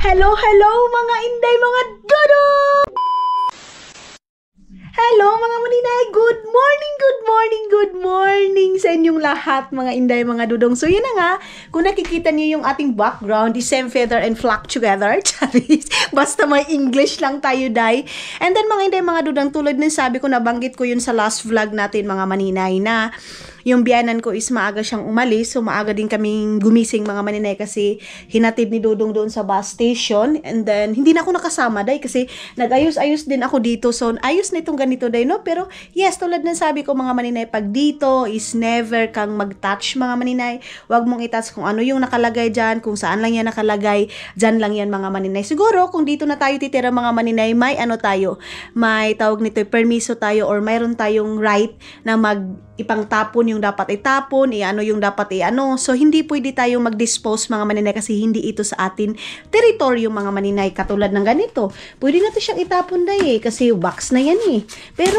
Hello, hello mga inday, mga dodo! Hello mga maninay, good morning, good morning, good morning sa inyong lahat mga inday, mga dudong. So yun na nga, kung nakikita niyo yung ating background, the same feather and flock together, charis, basta may English lang tayo, day. And then mga inday, mga dudong, tulad ng sabi ko, nabanggit ko yun sa last vlog natin mga maninay na yung biyanan ko is maaga siyang umalis, so maaga din kaming gumising mga maninay kasi hinatid ni Dudong doon sa bus station. And then hindi na ako nakasama day kasi nag-ayos-ayos din ako dito, so ayos na itong ganito day, no? Pero yes, tulad ng sabi ko mga maninay, pag dito is never kang mag-touch mga maninay. Huwag mong i-touch kung ano yung nakalagay dyan, kung saan lang yan nakalagay, dyan lang yan mga maninay. Siguro kung dito na tayo titira mga maninay, may ano tayo, may tawag nito, permiso tayo or mayroon tayong right na ipangtapon yung dapat itapon, i-ano yung dapat i-ano. So, hindi pwede tayong mag-dispose mga maninay kasi hindi ito sa atin teritoryo mga maninay. Katulad ng ganito. Pwede natin siyang itapon day kasi box na yan eh. Pero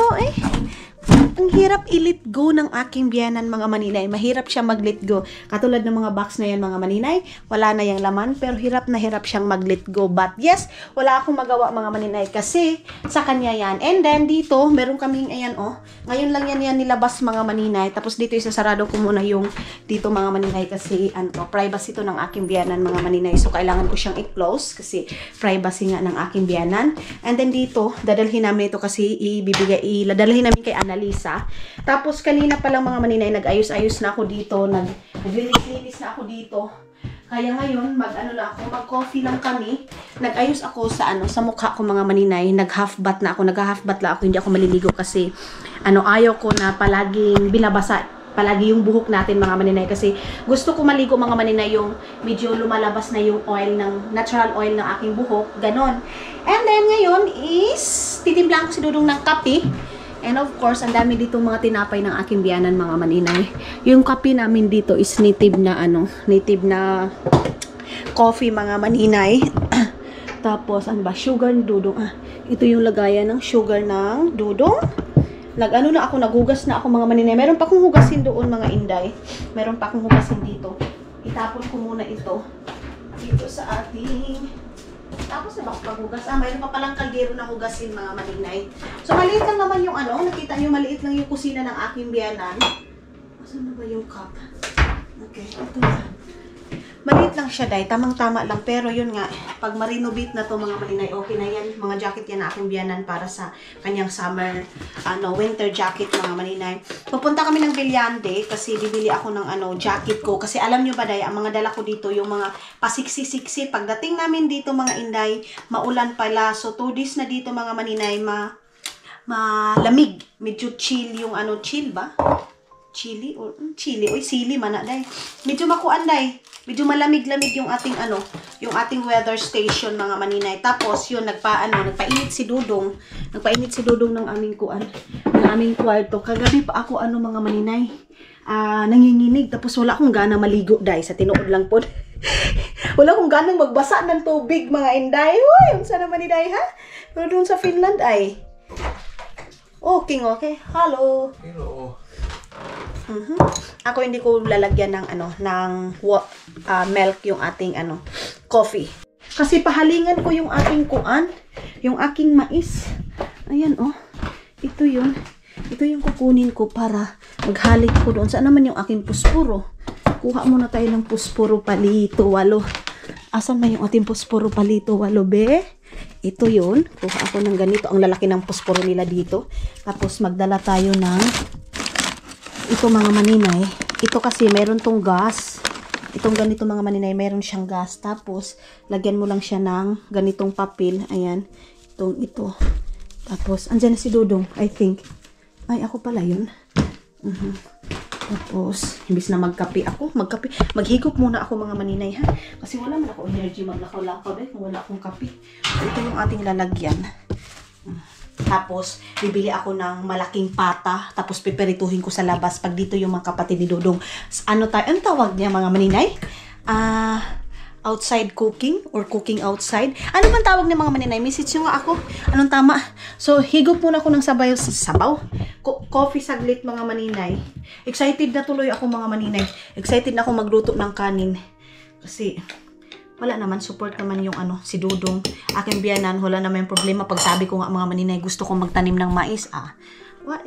ang hirap i-let go ng aking biyanan mga maninay. Mahirap siya mag-let go. Katulad ng mga box na yan mga maninay, wala na yung laman pero hirap na hirap siyang mag-let go. But yes, wala akong magawa mga maninay kasi sa kanya yan. And then dito, meron kaming ayan ngayon lang yan nilabas mga maninay. Tapos dito isasarado ko muna yung dito mga maninay kasi privacy to ng aking biyanan mga maninay. So kailangan ko siyang i-close kasi privacy nga ng aking biyanan. And then dito, dadalhin namin ito kasi dadalhin namin kay Annalisa. Tapos kanina pa lang mga maninay, nag-ayos-ayos na ako dito, naglinis na ako dito. Kaya ngayon, mag-coffee lang kami. Nag-ayos ako sa mukha ko mga maninay. Nag-half bath na ako, hindi ako maliligo kasi ayaw ko na palaging binabasa palagi yung buhok natin mga maninay kasi gusto ko maligo mga maninay yung medyo lumalabas na yung oil natural oil ng aking buhok, ganon. And then ngayon is titimplan ko si Dudong ng kape. And of course, ang dami dito mga tinapay ng aking biyanan mga maninay. Yung kape namin dito is native na coffee mga maninay. Tapos, sugar ng Dudong. Ito yung lagayan ng sugar ng Dudong. Naghugas na ako mga maninay. Meron pa akong hugasin doon mga inday. Meron pa akong hugasin dito. Itapon ko muna ito. Dito sa ating... Tapos na baka paghugas. Mayroon pa palang kaldero na hugasin mga maninay. So maliit lang naman yung nakita nyo maliit lang yung kusina ng aking biyanan. Asan na ba yung cup? Okay, ito na. Maliit lang siya day, tamang-tama lang. Pero yun nga, pag ma-renovate na to mga maninay, okay na yan. Mga jacket yan na aking biyanan para sa kanyang summer, winter jacket mga maninay. Pupunta kami ng Bilyande kasi bibili ako ng jacket ko. Kasi alam nyo ba day, ang mga dala ko dito, yung mga pasiksi-siksi. Pagdating namin dito mga inday, maulan pala. So 2 days na dito mga maninay, malamig. Medyo chill yung chill ba? Chili or sili man na day. Medyo makuan day. Medyo malamig-lamig yung ating yung ating weather station mga maninay. Tapos yun nagpainit si Dudong. Nagpainit si Dudong ng aming kwarto. Kagabi pa ako mga maninay. Nanginginig tapos wala akong gana maligo day sa tinuod lang po. Wala akong ganang magbasa ng tubig mga inday. Uy, unsa naman ni day ha? Pero doon sa Finland ay okay. Hello. Hello. Ako hindi ko lalagyan ng milk yung ating coffee. Kasi pahalingan ko yung aking yung aking mais. Ayan Ito yun. Ito yung kukunin ko para maghalik ko doon. Saan naman yung aking puspuro? Kuha muna tayo ng puspuro palito 8. Asan ba yung ating puspuro palito 8 be? Ito yun. Kuha ako ng ganito. Ang lalaki ng puspuro nila dito. Tapos magdala tayo ng ito mga maninay. Ito kasi meron tong gas. Itong ganito mga maninay, meron siyang gas. Tapos, lagyan mo lang siya ng ganitong papel. Ayan. Ito. Tapos, andyan na si Dudong, I think. Ay, ako pala yun. Tapos, imbis na magkape ako, maghigop muna ako mga maninay ha. Kasi wala man ako energy maglakaw-lakaw kung wala akong kape. Ito yung ating lalagyan. Tapos, bibili ako ng malaking pata. Tapos, piperituhin ko sa labas. Pag dito yung mga kapatid ni Dudong. Ang tawag niya mga maninay? Outside cooking or cooking outside. Ano bang tawag niya mga maninay? Message nyo nga ako. Anong tama? So, higop muna ako ng sabaw. Coffee saglit mga maninay. Excited na tuloy ako mga maninay. Excited na ako magluto ng kanin. Kasi, Wala naman, support naman yung si Dudong. Aking biyanan, wala naman yung problema. Pag sabi ko nga mga maninay, gusto kong magtanim ng mais,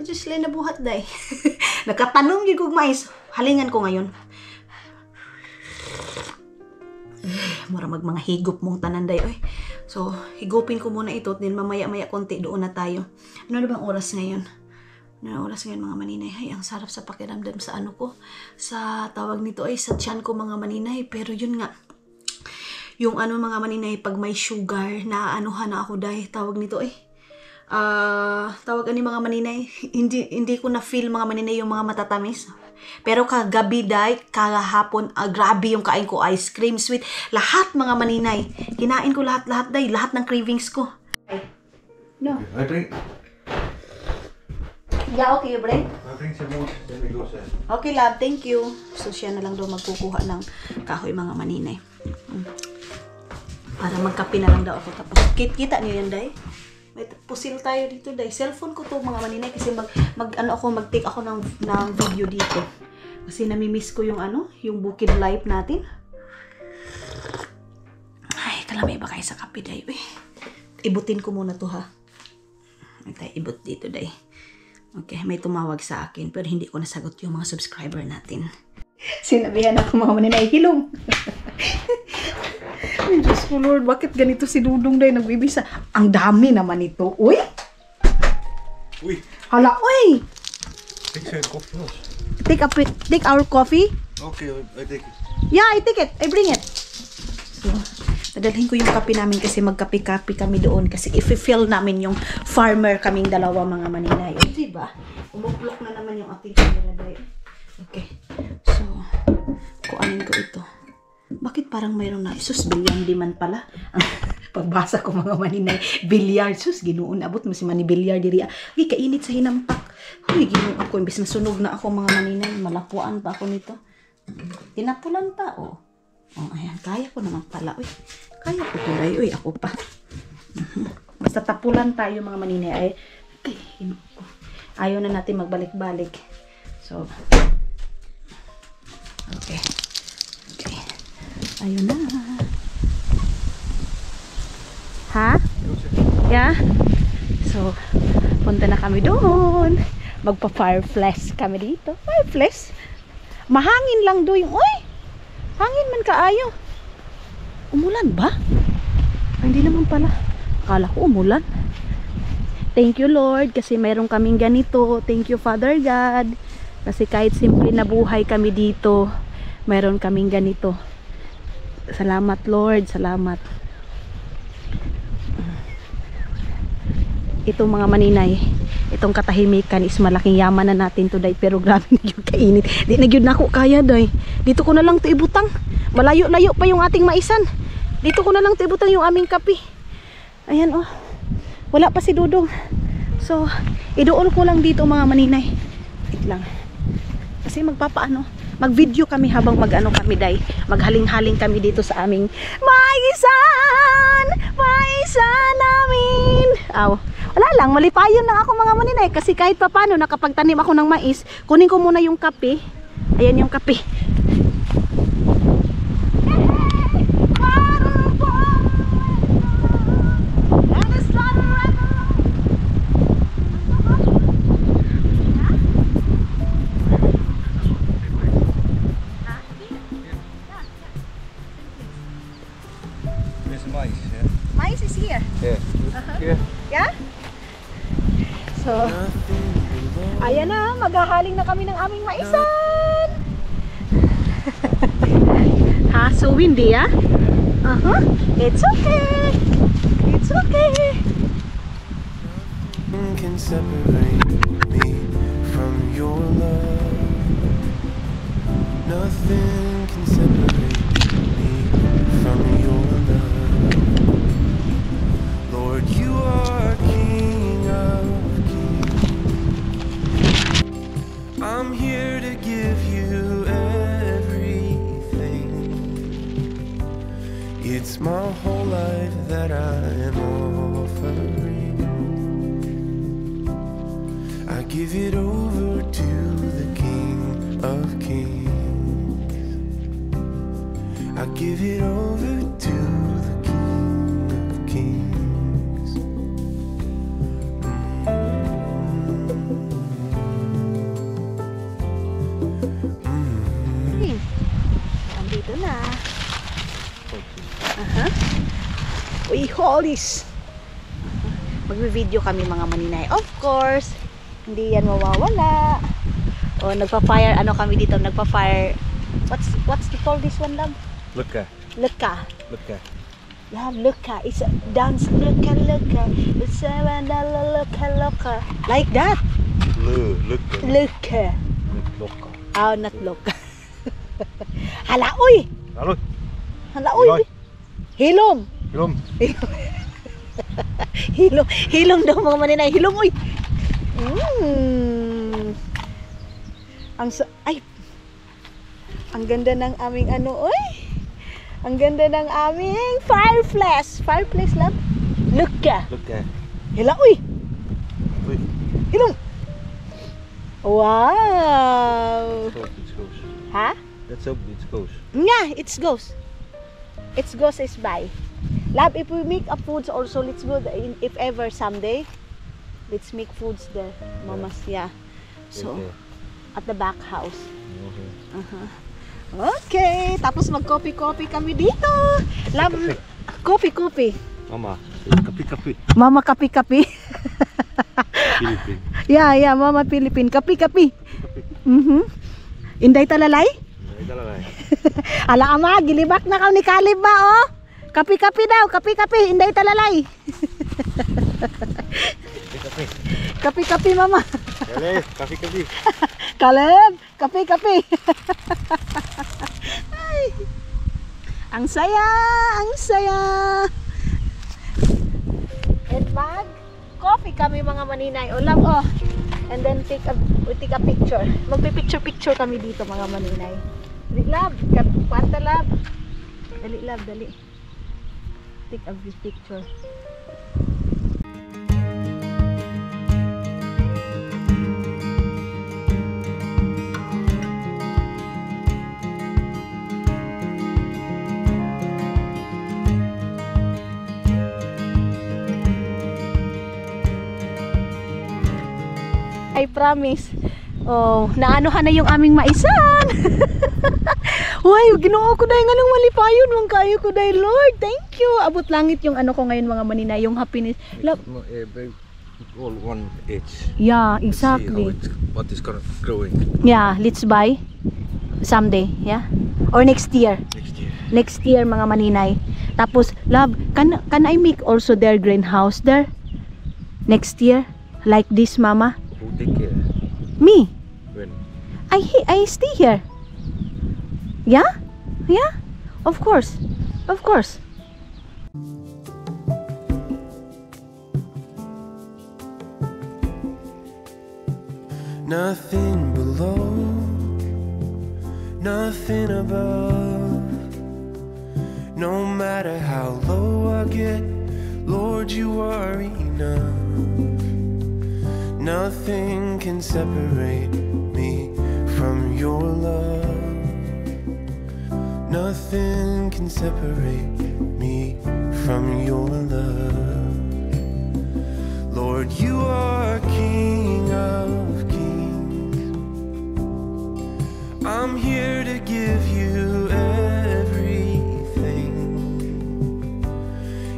just lay na buhat day. Nakatanong yung kong mais. Halingan ko ngayon. Mura mga higop mong tanan day. So, higupin ko muna ito. Then mamaya-maya konti, doon na tayo. Ano na bang oras ngayon? Oras ngayon mga maninay, ay ang sarap sa pakiramdam sa ko, sa tawag nito ay sa tiyan ko mga maninay, pero yun nga, yung mga maninay, pag may sugar, naaanuhan na ako dahil tawag nito tawag mga maninay, hindi ko na feel mga maninay yung mga matatamis, pero kagabi dahil, kahapon, grabe yung kain ko, ice cream, sweet, lahat mga maninay, kinain ko lahat dahil, lahat ng cravings ko. No. I drink. Yeah, okay, Bray. I drink some more. Then we go sir. Okay, love. Thank you. So, siya na lang daw magkukuha ng kahoy mga maninay. Para magkape na lang daw ako. Tapos, kita niyo yan, day? May pusil tayo dito, day. Cellphone ko to mga maninay kasi mag-take ako ng video dito. Kasi namimiss ko yung yung bukid life natin. Ay, kalamay ba kayo sa kape, day? Ibutin ko muna to, ha? Ibut dito, day. Okay, may tumawag sa akin pero hindi ko nasagot yung mga subscriber natin. Sinabihan ako mga maninay, hilong. Ay, Diyos ko Lord, bakit ganito si Dudong day nagbibisa? Ang dami naman ito. Uy! Uy! Hala, uy! Take your coffee first. Take our coffee? Okay, I take it. Yeah, I take it. I bring it. So, dadalhin ko yung kape namin kasi magkape-kape kami doon kasi i-fill namin yung farmer kaming dalawa mga maninay. Diba? Umublok na naman yung ating camera day. Okay. So, kuanin ko ito. Bakit parang mayroon na? Sus, bilyang diman pala. Pagbasa ko mga maninay, bilyar. Sus, ginuon. Abot mo si Mani bilyar diri. Ay, kainit sa hinampak. Huy, ginuon ako. Imbis masunog na ako mga maninay. Malapuan pa ako nito. Tinapulan pa, ayan. Kaya ko naman pala. Uy, kaya ko tulay. Uy, ako pa. Basta tapulan tayo mga maninay. Ay, ayaw na natin magbalik-balik. So, okay. Ayun na. Ha? Yeah? So, punta na kami doon. Magpa-fireflies kami dito. Fireflies? Mahangin lang doon. Uy! Hangin man kaayo. Umulan ba? Ay, hindi naman pala. Akala ko umulan. Thank you Lord kasi mayroon kaming ganito. Thank you Father God. Kasi kahit simple na buhay kami dito, mayroon kaming ganito. Salamat Lord, salamat. Itong mga maninay, itong katahimikan is malaking yaman na natin today, pero grabe na yung kainit. Di na yun ako kaya day. Dito ko na lang ito ibutang. Malayo-layo pa yung ating maisan. Dito ko na lang ito ibutang yung aming kape. Ayan wala pa si Dudong. So, idool ko lang dito mga maninay. Wait lang. Kasi mag-video kami habang kami day. Maghaling-haling kami dito sa aming maisan namin. Wala lang, malipayon lang ako mga maninay kasi kahit papano nakapagtanim ako ng mais, kunin ko muna yung kape. Ayan yung kape. Mais is here. Yeah. Yeah. Yeah? So, ayan na, maghahaling na kami ng aming maisan. Ha? So windy, ah? It's okay. It's okay. Nothing can separate me from your love. Nothing can separate me from your love. Lord, you are King of Kings. I'm here to give you everything. It's my whole life that I am offering. I give it over to the King of Kings. Uy, holis! Magvi-video kami mga maninay. Of course, hindi yan mawawala. O, nagpa-fire, ano kami dito, nagpa-fire. What's the call this one, love? Lucka. Lucka. Lucka. Love, lucka. It's a dance, lucka, lucka. It's a lucka, lucka. Like that. Lucka. Lucka. Lucka. Oh, not lucka. Hala, uy! Hallå? Hala, uy! Hilom! Kom. Hilom daw mga maninay. Hilom, uy! Ang ganda ng aming ano, uy! Ang ganda ng aming fireplace. Fireplace, love? Lucka. Lucka. Hila, uy! Uy. Hilom! Wow! Hope it goes. Ha? Let's hope it goes. Nga, it's goes. It's goes is by. Love, if we make up foods also, let's go if ever someday. Let's make foods there, mamas. Yeah. So, Okay. at the back house. Okay. Okay, tapos mag-coffee kami dito. Love, coffee. Mama. Kapi. Mama kapi. Philippine. Yeah, Mama Philippine. Kapi. Inday talalay? Ito lang ay. Ala ama, gilibak na ka ni Kalib ba, oh? Kapi daw, kapi, inday talalay. Kapi, mama. Kale, kapi. Kalib, kapi. Ay. Ang saya. And coffee kami mga maninay. Ulam, oh. And then we take a picture. Magpi-picture kami dito mga maninay. Dali, love. Panta, love. Dali, love, dali. Take a picture. I promise. Oh, naanuhan na yung aming maisan. Uy, ginoo ko dahil nga nang malipayon. Mang kayo ko dahil, Lord. Thank you. Abot langit yung ano ko ngayon mga manina. Yung happiness. Love. All one age. Yeah, See how exactly. what is growing Yeah, let's buy. Someday, yeah? Or next year. next year. Next year mga maninay. Tapos, love, can I make also their greenhouse there? Next year? Like this, mama? Who take care? Me. When? I stay here. Yeah? Yeah? Of course. Nothing below, nothing above. No matter how low I get, Lord, you are enough. Nothing can separate me from your love. Nothing can separate me from your love. Lord, you are King of Kings. I'm here to give you everything.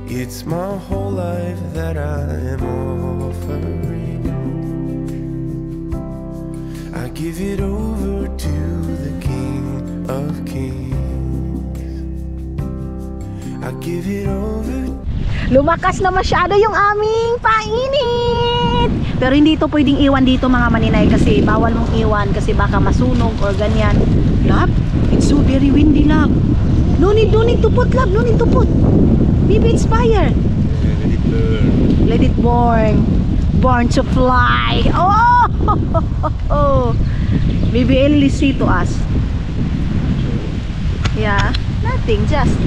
It's my whole life that I am offering. I give it over to the King of Kings. I give it over. Lumakas na masyado yung aming painit. Pero hindi ito pwedeng iwan dito mga maninay kasi bawal mong iwan kasi baka masunog or ganyan. Love, it's so very windy, love. No need to put, love. No need to put. Maybe it's fire. Let it burn. Let it burn. Born to fly. Oh! Maybe only see to us. Yeah, nothing, just.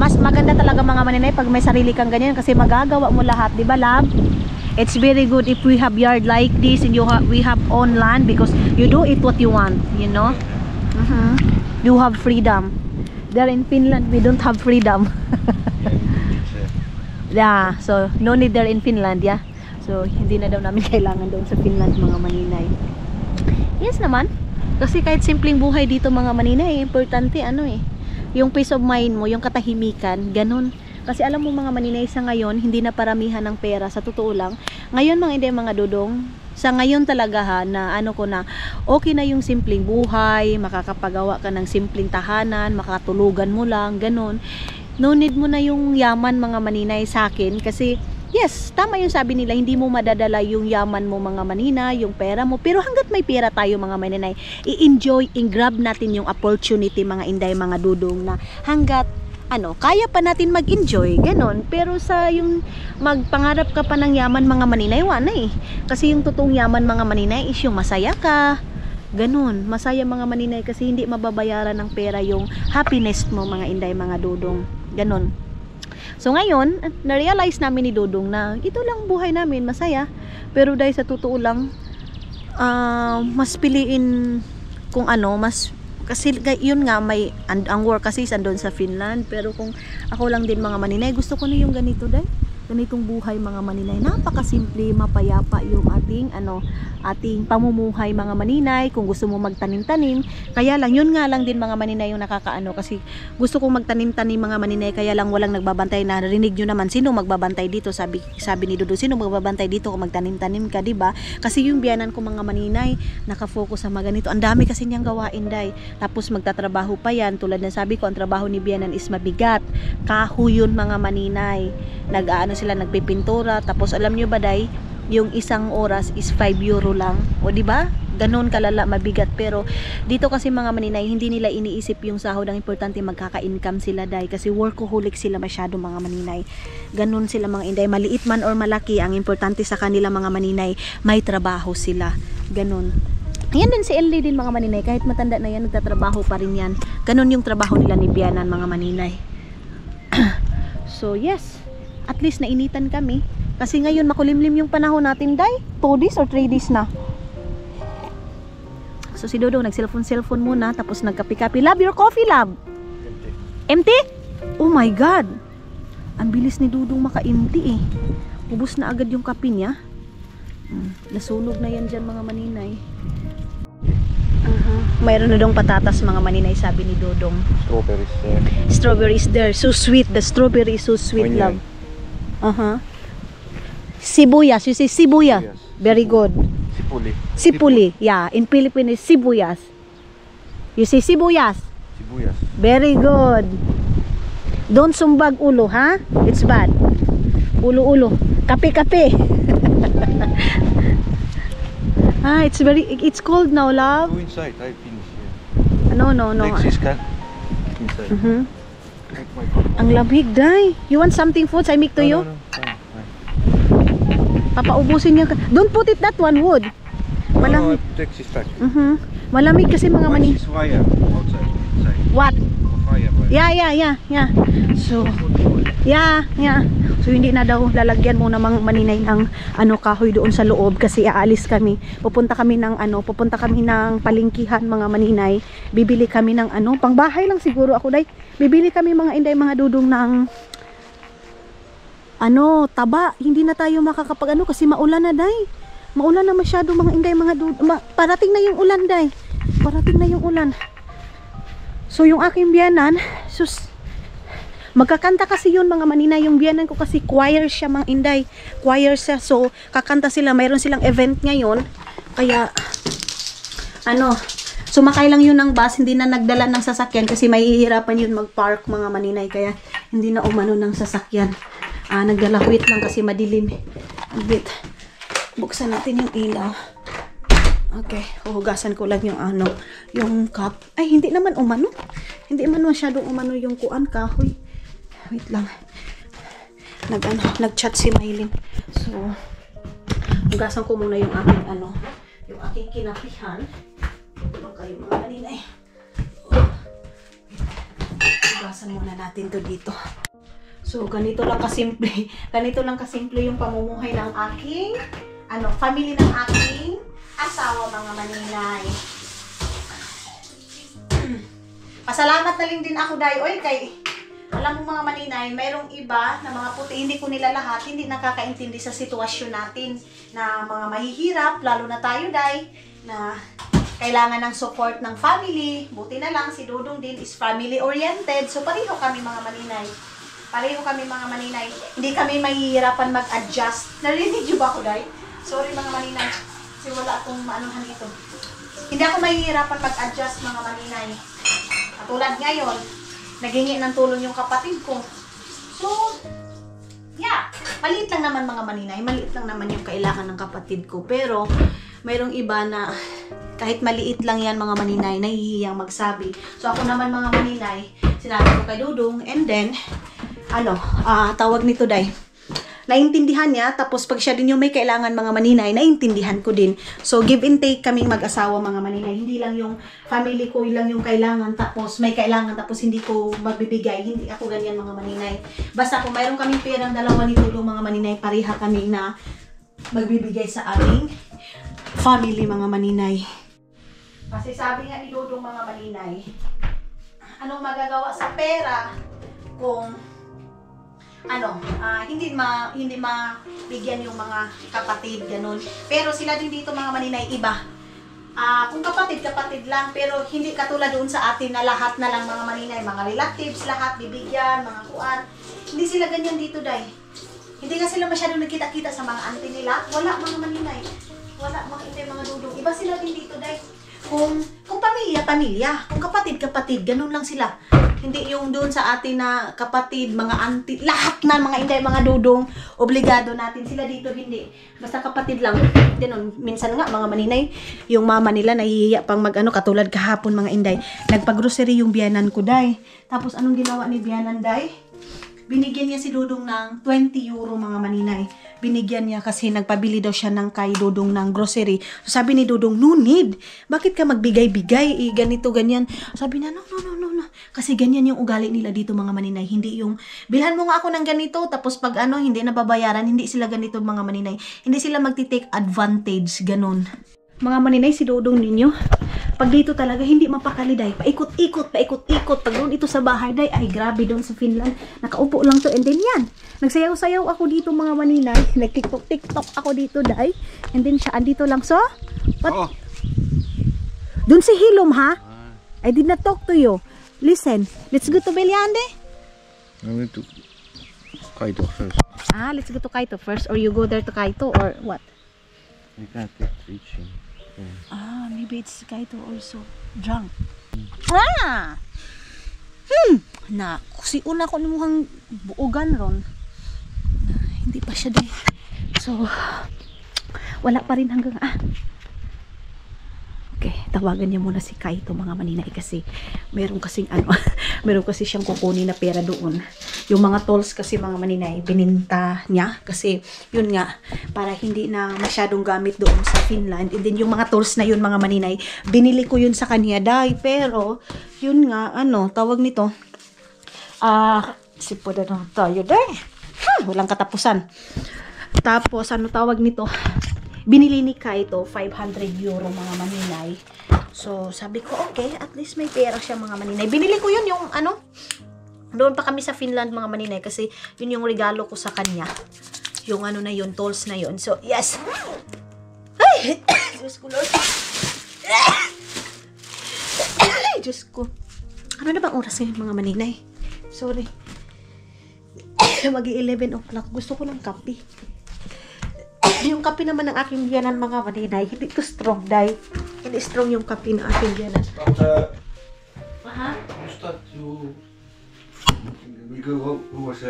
Mas maganda talaga mga maninay pag may sarili kang ganyan kasi magagawa mo lahat, di ba, love? It's very good if we have yard like this and we have own land because you do it what you want, you know? You have freedom. There in Finland, we don't have freedom. Yeah, so no need there in Finland, yeah. So hindi na daw namin kailangan doon sa Finland mga maninay. Yes naman. Kasi kahit simpleng buhay dito mga maninay, importante ano eh. yung peace of mind mo, yung katahimikan, ganun. Kasi alam mo mga maninay sa ngayon, hindi na paramihan ng pera, sa totoo lang. Ngayon mga hindi mga dudong, sa ngayon talaga ha, na ano ko na, okay na yung simpleng buhay, makakapagawa ka ng simpleng tahanan, makatulugan mo lang, ganun. No need mo na yung yaman mga maninay sa akin, kasi yes, tama yung sabi nila, hindi mo madadala yung yaman mo mga manina, yung pera mo. Pero hanggat may pera tayo mga maninay, i-enjoy, i-grab natin yung opportunity mga inday, mga dudong, na hanggat kaya pa natin mag-enjoy, ganon. Pero sa yung magpangarap ka pa ng yaman mga maninay, wala eh. Kasi yung totoong yaman mga maninay is yung masaya ka, ganon. Masaya mga maninay kasi hindi mababayaran ng pera yung happiness mo mga inday, mga dudong, ganon. So ngayon, na-realize namin ni Dudong na ito lang buhay namin, masaya. Pero dahil sa totoo lang, mas piliin kung kasi yun nga, ang work kasi andun sa Finland. Pero kung ako lang din mga maninay, gusto ko na yung ganito dahil ganitong buhay mga maninay, napakasimple, mapayapa yung ating pamumuhay mga maninay. Kung gusto mo magtanim-tanim, kaya lang yun nga lang din mga maninay yung kasi gusto kong magtanim-tanim mga maninay, kaya lang walang nagbabantay. Narinig nyo naman sino magbabantay dito, sabi ni Dudu, sino magbabantay dito kung magtanim-tanim ka, diba? Kasi yung biyanan ko mga maninay nakafocus sa mga ganito, ang dami kasi niyang gawain day, tapos magtatrabaho pa yan. Tulad ng sabi ko, ang trabaho ni biyanan is mabigat, kahoy yun mga maninay, sila nagpipintura, tapos alam nyo ba day, yung isang oras is 5 euro lang, o di ba? Ganun kalala, mabigat. Pero dito kasi mga maninay, hindi nila iniisip yung sahod. Ang importante magkaka-income sila day, kasi workaholic sila masyado mga maninay. Ganun sila mga inday, maliit man or malaki, ang importante sa kanila mga maninay, may trabaho sila, ganun. Yan din si Ellie din mga maninay, kahit matanda na yan, nagtatrabaho pa rin yan. Ganun yung trabaho nila ni Bianan mga maninay. So yes, at least nainitan kami. Kasi ngayon makulimlim yung panahon natin day. 2 days or 3 days na. So si Dodo nag-cellphone muna, tapos nagkapi-kapi. Love, your coffee, love. Empty? Oh my God. Ang bilis ni Dudong maka-empty eh. Ubus na agad yung kape niya. Nasunog na yan dyan mga maninay. Mayroon na dong patatas mga maninay, sabi ni Dodong. Strawberries there. Strawberries there. So sweet. The strawberry is so sweet, Onion. love. Sibuyas. You say sibuyas. Yes. Very good. Sipuli. Sipuli. Yeah. In Philippines, sibuyas. You say sibuyas. Sibuyas. Very good. Don't sumbag ulo, ha? It's bad. Ulo-ulo. Kape-kape. It's cold now, love. Go inside. I finish here. No. Next is cat. Inside. Take my cup. Ang lamig, day. You want something food? I make to you? No. Fine. Papaubusin niya. Don't put it that one, wood. Malamig. No, take this back. Malamig kasi mga mani. This wire outside. Inside. What? Fire. Yeah. So, yeah. So hindi na daw lalagyan mo namang maninay ng kahoy doon sa loob, kasi aalis kami. Pupunta kami ng palengkihan mga maninay. Bibili kami ng pangbahay lang siguro ako day. Bibili kami mga inday, mga dudong ng taba. Hindi na tayo makakapag kasi maulan na day. Maulan na masyado mga inday, mga dudong. Parating na yung ulan day. Parating na yung ulan. So yung aking biyanan, magkakanta kasi yun mga maninay. Yung biyanan ko kasi choir siya mga inday. Choir siya. So kakanta sila. Mayroon silang event ngayon. Kaya sumakay lang yun ng bus. Hindi na nagdala ng sasakyan kasi mahihirapan yun mag-park mga maninay. Kaya hindi na umano ng sasakyan. Nagdala, wait lang kasi madilim. Wait. Buksan natin yung ilaw. Okay, huhugasan ko lang yung yung cup. Ay, hindi naman umano. Hindi man masyadong umano yung kahoy. Wait lang. Nag-chat si Maylin. So, hugasan ko muna yung aking yung aking kinapihan. Tulong kayo mga maninay. Hugasan muna natin to dito. So, ganito lang kasimple. Ganito lang kasimple yung pamumuhay ng aking family ng aking asawa mga maninay. Pasalamat na rin din ako dahil kay alam mo mga maninay, mayroong iba na mga puti, hindi ko nila lahat, hindi nakakaintindi sa sitwasyon natin na mga mahihirap, lalo na tayo dahil na kailangan ng support ng family. Buti na lang, si Dudong din is family-oriented. So, pareho kami mga maninay. Pareho kami mga maninay. Hindi kami mahihirapan mag-adjust. Narinig niyo ba ako, Day? Sorry mga maninay. Kasi wala akong maanuhan ito. Hindi ako mahihirapan mag-adjust mga maninay. Katulad ngayon, naghingi ng tulong yung kapatid ko. So, yeah. Maliit lang naman mga maninay. Maliit lang naman yung kailangan ng kapatid ko. Pero, mayroong iba na kahit maliit lang yan mga maninay, nahihiyang magsabi. So, ako naman mga maninay, sinabi ko kay Dudong. And then, tawag nito, Day. Naintindihan niya, tapos pag siya din yung may kailangan mga maninay, naintindihan ko din. So, give and take kaming mag-asawa mga maninay. Hindi lang yung family ko lang yung kailangan, tapos may kailangan, tapos hindi ko magbibigay. Hindi ako ganyan mga maninay. Basta kung mayroon kaming perang dalawa ni Tulong mga maninay, pareha kami na magbibigay sa aming family mga maninay. Kasi sabi nga ni Dudong mga maninay, anong magagawa sa pera kung hindi mabigyan yung mga kapatid, ganun. Pero sila din dito mga maninay, iba. Kung kapatid lang, pero hindi katulad doon sa atin na lahat na lang mga maninay, mga relatives, lahat bibigyan, mga kuan. Hindi sila ganyan dito, Day. Hindi nga sila masyadong nagkita-kita sa mga auntie nila. Wala mga maninay. Wala mga inday, mga dudong. Iba sila din dito, Day. Kung pamilya. Kung kapatid, ganun lang sila. Hindi yung doon sa atin na kapatid, mga auntie, lahat na mga inday, mga dudong, obligado natin. Sila dito hindi. Basta kapatid lang. Ganun. Minsan nga mga maninay, yung mama nila nahihiya pang katulad kahapon mga inday. Nagpag-grocery yung biyanan ko, Day. Tapos anong ginawa ni biyanan, Day? Binigyan niya si Dudong ng 20 euro mga maninay. Binigyan niya kasi nagpabili daw siya ng kay Dudong ng grocery. So sabi ni Dudong, no need. Bakit ka magbigay-bigay? Ganito, ganyan. Sabi niya, no. Kasi ganyan yung ugali nila dito mga maninay. Hindi yung, bilhan mo nga ako ng ganito, tapos pag hindi nababayaran, hindi sila ganito mga maninay. Hindi sila magti-take advantage, ganun. Mga maninay, si Dudong ninyo, pag dito talaga, hindi mapakali, Day. Paikot-ikot. Pag doon ito sa bahay, Day, ay grabe doon sa Finland. Nakaupo lang to, and then yan. Nagsayaw-sayaw ako dito, mga maninay. Nag-tiktok ako dito, Day. And then siya, andito lang, so? What? Oh. Doon si Hilom, ha? I did not talk to you. Listen, let's go to Beliande. I'm going to Kaito first. Let's go to Kaito first, or you go there to Kaito, or what? I can't take reaching. Maybe it's Kaito also drunk. Si una ko mukhang buugan ron. Hindi pa siya day. So, wala pa rin hanggang Okay, tawagan niya muna si Kaito mga maninay kasi meron kasi siyang kukunin na pera doon. Yung mga tolls kasi mga maninay, bininta niya kasi yun nga, para hindi na masyadong gamit doon sa Finland. And then yung mga tolls na yun mga maninay, binili ko yun sa kanya, Day. Pero, yun nga, tawag nito, sipoda na tayo, Day. Walang katapusan. Tapos, tawag nito, binili ni Kaito 500 euro mga maninay. So, sabi ko, okay, at least may pera siya mga maninay. Binili ko yun yung doon pa kami sa Finland mga maninay kasi yun yung regalo ko sa kanya. Yung na yun, tolls na yun. So, yes. Ay! Diyos ko, Lord. Diyos ko. Ano na bang oras ngayon mga maninay? Sorry. Mag-11 o'clock. Gusto ko ng kape. Yung kape naman ng aking biyanan mga maninay, hindi to strong, Day. Hindi strong yung kape ng aking biyanan. We go, who was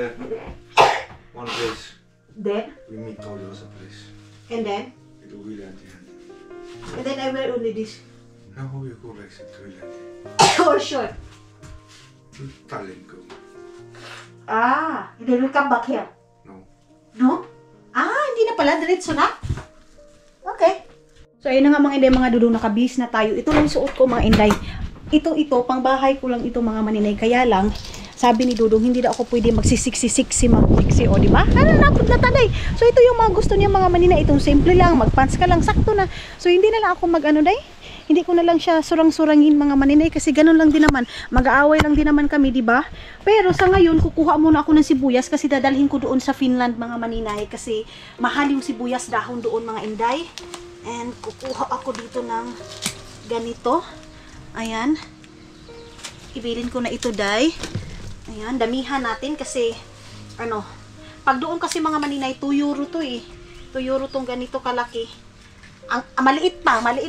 one place. Then? We meet all the other place. And then? We do William at the end. And then I wear only this. No, we go back to William. Or short? To Tallinn go. And then we come back here? No. No? Hindi na pala. Diretso na? Okay. So, ayun na nga mga inday, mga dudong, nakabihis na tayo. Ito lang suot ko mga inday. Ito, pang bahay ko lang ito mga maninay. Kaya lang, sabi ni Dudong, hindi na ako pwede magsisiksi-siksi, o diba? Napod na tanay. So, ito yung mga gusto niya mga maninay. Itong simple lang, magpants ka lang, sakto na. So, hindi na lang ako day. Hindi ko na lang siya surang-surangin mga maninay kasi ganun lang din naman. Mag-aaway lang din naman kami, diba? Pero sa ngayon, kukuha muna ako ng sibuyas kasi dadalhin ko doon sa Finland mga maninay kasi mahal yung sibuyas dahon doon mga inday. And kukuha ako dito ng ganito. Ayan. Ibilin ko na ito, day. Ayan, damihan natin kasi, ano, pag doon kasi mga maninay, 2 euro to eh. 2 euro tong ganito kalaki. Maliit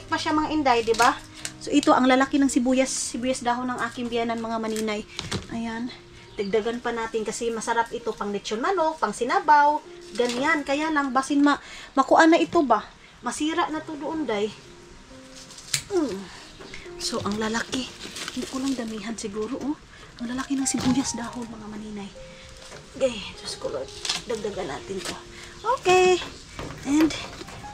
pa siya mga inday, di ba? So, ito ang lalaki ng sibuyas dahon ng aking biyanan mga maninay. Ayan. Dagdagan pa natin kasi masarap ito pang lechon manok, pang sinabaw, ganyan. Kaya lang, basin makuha na ito ba? Masira na to doon, day. So, ang lalaki. Hindi ko lang damihan siguro, oh. Ang lalaki ng sibuyas dahon, mga maninay. Okay, Diyos ko, Lord. Dagdagan natin to. Okay. And,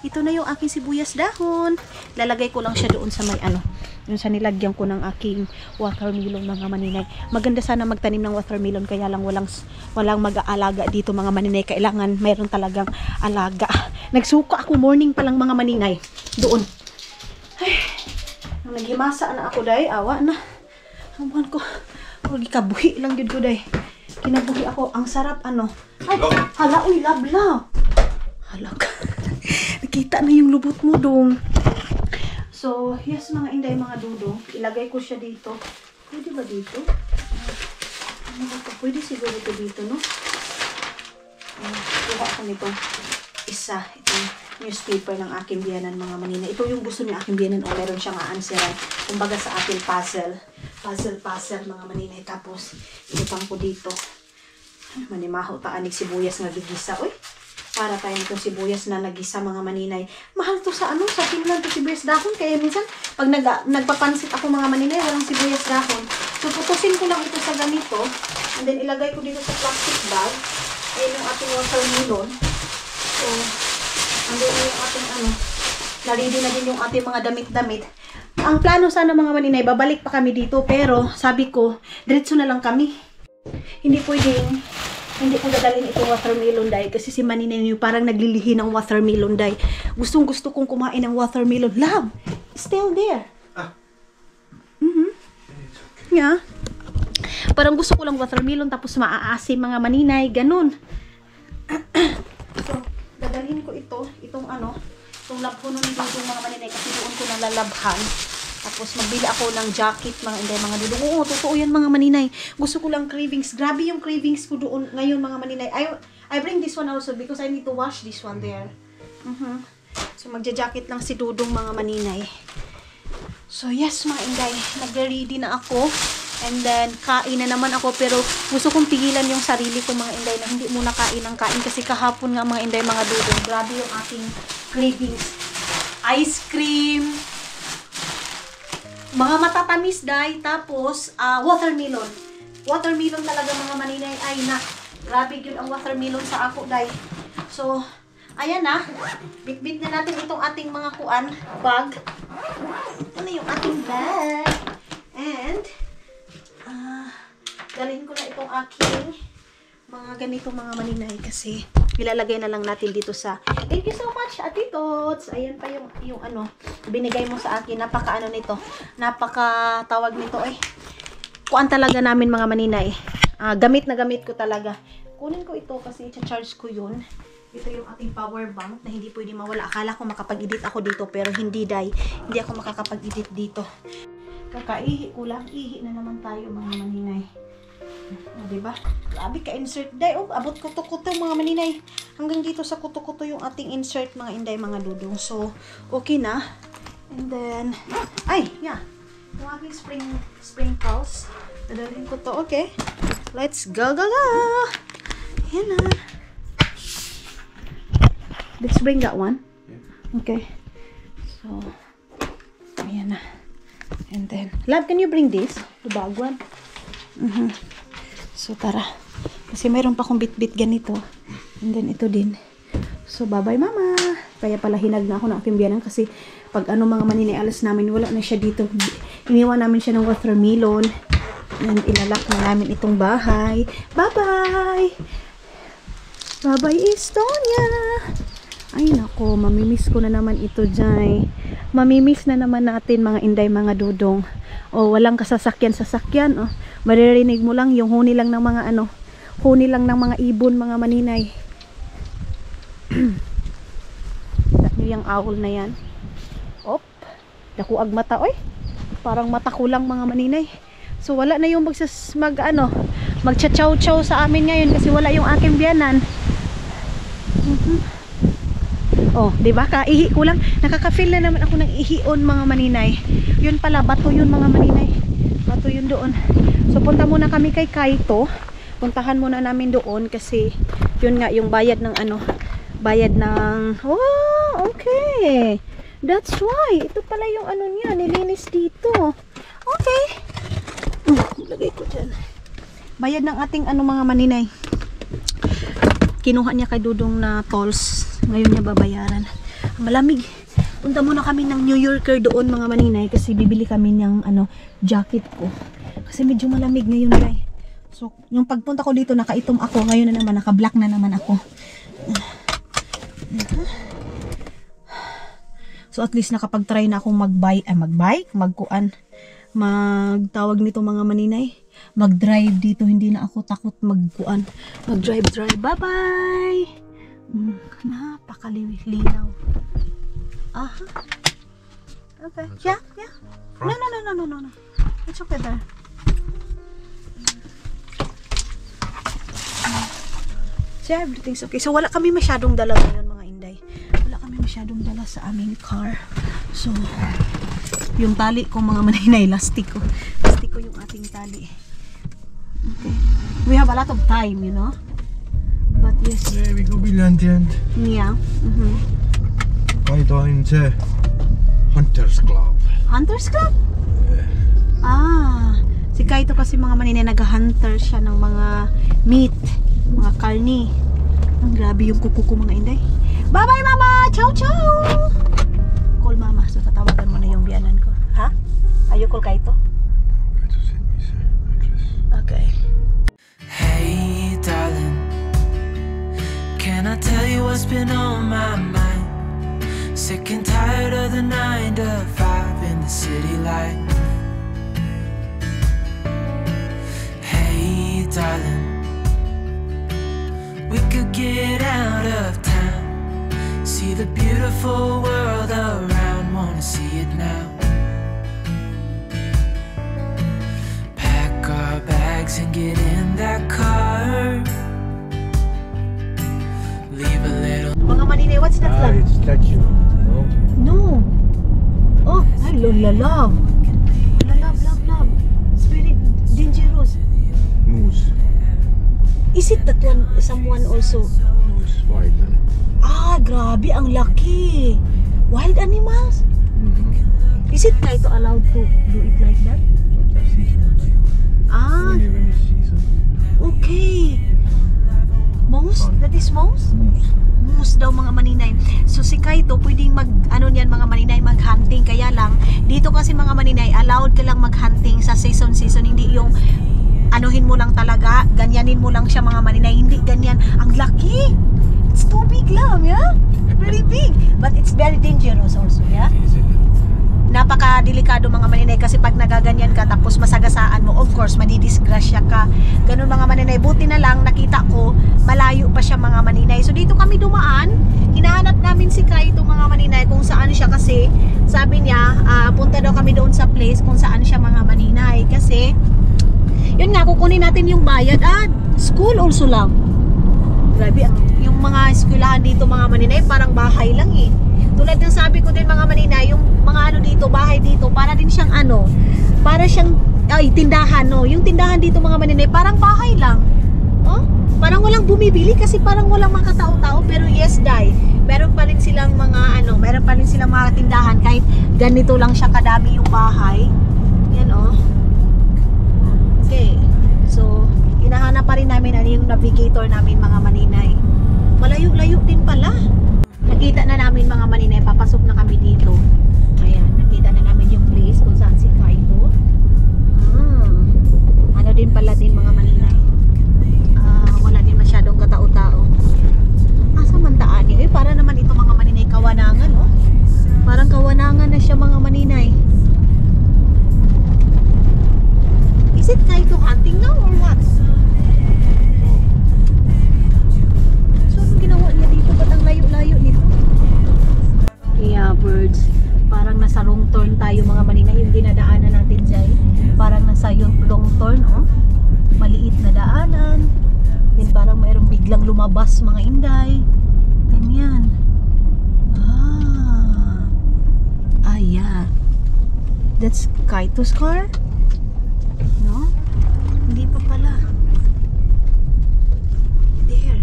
ito na yung aking sibuyas dahon. Lalagay ko lang siya doon sa may ano. Yung sa nilagyan ko ng aking watermelon, mga maninay. Maganda sana magtanim ng watermelon, kaya lang walang mag-aalaga dito, mga maninay. Kailangan mayroon talagang alaga. Nagsuka ako morning pa lang, mga maninay. Doon. Ay, nung naghimasa na ako, day, awa na. Awan ko. Kabuhi lang yun ko, day. Kinabuhi ako. Ang sarap, ano. Ay, hala, uy, lablaw. Hala ka. Nakita na yung lubot mo, dong. So, yes, mga inday, mga dudong. Ilagay ko siya dito. Pwede ba dito? Ano ba ito? Pwede siguro ito dito, no? Kuha ko nito. Isa. Itong newspaper ng aking biyanan, mga manina. Ito yung gusto ni aking biyanan. O, meron siyang aansiran. Kumbaga sa ating puzzle. Puzzle, mga manina. Tapos, itupang ko dito. Manimaho taanig sibuyas nga gigisa. Uy! Para tayo nitong sibuyas na nagisa, mga maninay. Mahal to sa ano, sa Finland to sibuyas dahon. Kaya minsan, pag nagpapansit ako, mga maninay, walang sibuyas dahon. So, putusin ko lang ito sa ganito. And then, ilagay ko dito sa plastic bag. Ayun yung ating watermelon. So, andun na yung ating ano. Naredy na din yung ating mga damit-damit. Ang plano sana, mga maninay, babalik pa kami dito. Pero, sabi ko, diretso na lang kami. Hindi ko dadalhin itong watermelon, day. Kasi si Maninay yung parang naglilihi ng watermelon, day. Gustong-gusto kong kumain ng watermelon. Love! Still there. Yeah. Parang gusto ko lang watermelon tapos maaasim, mga maninay. Ganun. So, dadalhin ko itong ano, itong labhonon ni Dudong, mga maninay. Kasi doon ko nalalabhan. Tapos magbili ako ng jacket, mga inday, mga dudong. Oo, totoo yan, mga maninay. Gusto ko lang cravings. Grabe yung cravings ko doon ngayon, mga maninay. I bring this one also because I need to wash this one there. So magja-jacket lang si Dudong, mga maninay. So yes, mga inday, nag-ready na ako. And then kain na naman ako, pero gusto kong pigilan yung sarili ko, mga inday, na hindi muna kain ng kain kasi kahapon nga, mga inday, mga dudong. Grabe yung aking cravings. Ice cream, mga matatamis, day, tapos watermelon. Watermelon talaga, mga maninay. Ay na, grabe yun ang watermelon sa ako, day. So, ayan na. Bit-bit na natin itong ating mga bag. Ito na yung ating bag. And, dalhin ko na itong aking mga ganito, mga maninay, kasi ilalagay na lang natin dito sa, thank you so much, Ate Tots. Ayan pa yung ano, binigay mo sa akin. Napaka ano nito, napaka tawag nito kuan talaga namin, mga maninay. Gamit na gamit ko talaga. Kunin ko ito kasi i-charge ko yun. Ito yung ating power bank na hindi pwede mawala. Akala ko makapag-edit ako dito, pero hindi, day. Hindi ako makakapag-edit dito. Kakaihi ko lang. Ihi na naman tayo, mga maninay. Diba? Grabe ka-insert, day. Oh, abot kuto-kuto, mga maninay. Hanggang dito sa kuto-kuto yung ating insert, mga inday, mga dudong. So, okay na. And then, ay, yeah. Yung aking sprinkles. Dadalhin ko to, okay. Let's go, go, go! Yan na. Let's bring that one. Okay. So, ayan na. And then, love, can you bring this? The bag one? So, tara. Kasi mayroon pa akong bit-bit ganito. And then, ito din. So, bye-bye, mama. Kaya pala hinag na ako ng aking biyanan kasi pag ano, mga maninay, alas namin, wala na siya dito. Iniwan namin siya ng watermelon. And ilalak na namin itong bahay. Bye-bye! Bye-bye, Estonia! Ay, nako, mamimiss ko na naman ito, Jai. Mamimiss na naman natin, mga inday, mga dudong. O, walang kasasakyan-sasakyan. O, maririnig mo lang yung huni lang ng mga ano, huni lang ng mga ibon, mga maninay. Yung owl na yan. Op. Nakuag mata, oy. Parang mata ko lang mga maninay. So wala na yung magcha-chow-chow sa amin ngayon kasi wala yung aking biyanan. Oh, di ba? Kaihi ko lang. Nakaka-feel na naman ako ng ihion mga maninay. Yun pala, bato yun mga maninay. Bato yun doon. So punta muna kami kay Kaito. Puntahan muna namin doon kasi yun nga yung bayad ng bayad ng okay. That's why. Ito pala yung niya, nilinis dito. Okay. Lagay ko dyan. Bayad ng ating mga maninay. Kinuha niya kay Dudong na tolls. Ngayon niya babayaran. Malamig. Punta muna kami ng New Yorker doon mga maninay kasi bibili kami ng jacket ko. Kasi medyo malamig ngayon, guys. So, yung pagpunta ko dito nakaitom ako. Ngayon na naman naka-black na naman ako. So at least nakapag-try na akong magtawag nito mga maninay, mag-drive dito, hindi na ako takot mag-drive. Bye-bye. Napakalinaw. Aha. Okay. Yeah. No. It's okay there. So everything's okay. So wala kami masyadong dala ngayon mga inday. Wala kami masyadong dala sa aming car. So yung tali ko mga maninay, lastik ko yung ating tali. Okay. We have a lot of time, you know. But yes. Yeah, we go Billandian. Yeah. Kaito into Hunters Club. Hunters Club? Si Kaito kasi mga maninay, nag-hunter siya ng mga meat, mga karni. Ang grabe yung kuko ko mga inday. Bye-bye mama! Ciao! Call mama. So tatawagan mo na yung biyanan ko. Ha? Ayaw call Kaito? Okay. Hey darling, can I tell you what's been on my mind? Sick and tired of the 9 to 5 in the city life. Hey darling, we could get out of town, see the beautiful world around, wanna see it now. Pack our bags and get in that car, leave a little. Mga maninay, what's that lang? It's statue. No. Oh, I love. It's very dangerous. Moose. Is it that one, someone also? No, it's wild. Grabe, ang laki. Wild animals? Is it Kaito allowed to do it like that? Sometimes season. Only when it's season. Okay. Moose? That is moose? Moose daw mga maninay. So si Kaito pwedeng niyan mga maninay, mag-hunting. Kaya lang, dito kasi mga maninay, allowed ka lang mag-hunting sa season. Hindi yung anuhin mo lang talaga, ganyanin mo lang siya mga maninay. Hindi ganyan. Ang laki. It's too big lang, yeah? Very big. But it's very dangerous also, yeah? Napaka-delikado mga maninay kasi pag nagaganyan ka tapos masagasaan mo, of course, madidisgrasya ka. Ganun mga maninay. Buti na lang, nakita ko, malayo pa siya mga maninay. So dito kami dumaan, hinahanap namin si Kaito mga maninay kung saan siya kasi sabi niya, punta daw kami doon sa place kung saan siya mga maninay. Kasi, yun nga, kukunin natin yung bayad. School also lang. Grabe, yung mga eskwelahan dito mga maninay, parang bahay lang eh. Tulad ng sabi ko din mga maninay, yung mga dito, bahay dito, para din siyang para siyang tindahan, no? Yung tindahan dito mga maninay, parang bahay lang. Oh? Parang walang bumibili kasi parang walang mga katao-tao, pero yes, dai. Meron pa rin silang mga tindahan kahit ganito lang siya kadami yung bahay. Yan oh. Okay. So, hinahanap pa rin namin yung navigator namin mga maninay. Malayo-layo din pala. Nakita na namin mga maninay, papasok na kami dito. Ayan, nakita na namin yung place kung saan si Kaito. Ano din pala din mga maninay. Wala din masyadong katao-tao. Asa man daan niya? Para naman ito mga maninay, kawanangan, oh. Parang kawanangan na siya mga maninay. Is it Kaito hunting now or what? Ginawa niya dito, ba't ang layo-layo nito? Yeah, birds. Parang nasa wrong turn tayo tayo mga maninay, yung dinadaanan natin dyan. Parang nasa yung long turn, oh. Maliit na daanan. Then parang mayroong biglang lumabas mga inday. Ganyan. Yeah. That's Kaito's car? No? Hindi pa pala. There.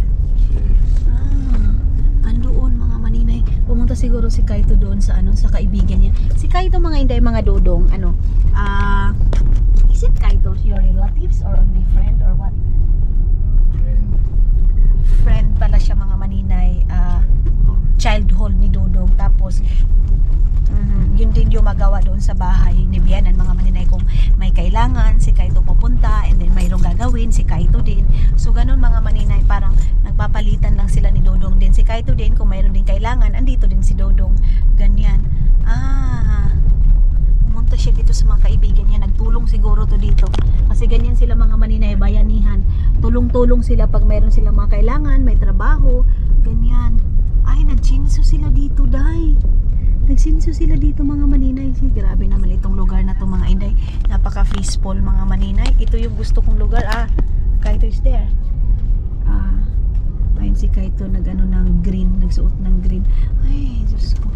Andoon mga maninay. Pumunta siguro si Kaito doon sa sa kaibigan niya. Si Kaito mga inday, mga dodong, is it Kaito your relatives or only friend or what? Friend pala siya mga maninay. Childhood ni Dodong. Tapos yun din yung magawa doon sa bahay ni Bianan mga maninay. Kung may kailangan si Kaito pupunta, and then mayroong gagawin si Kaito din. So ganun mga maninay, parang nagpapalitan lang sila ni Dodong din. Si Kaito din kung mayroon din kailangan, andito din si Dodong. Ganyan. Pumunta siya dito sa mga kaibigan niya. Nagtulong siguro to dito. Kasi ganyan sila mga maninay, bayanihan. Tulong-tulong sila pag mayroon silang mga kailangan, may trabaho. Ganyan. Ay, nagsinso sila dito, day. Nagsinso sila dito mga maninay. Grabe naman itong lugar na to mga inday. Napaka-peaceful mga maninay. Ito yung gusto kong lugar. Kaito is there. Ayun si Kaito ng green. Nagsuot ng green. Ay, Diyos ko.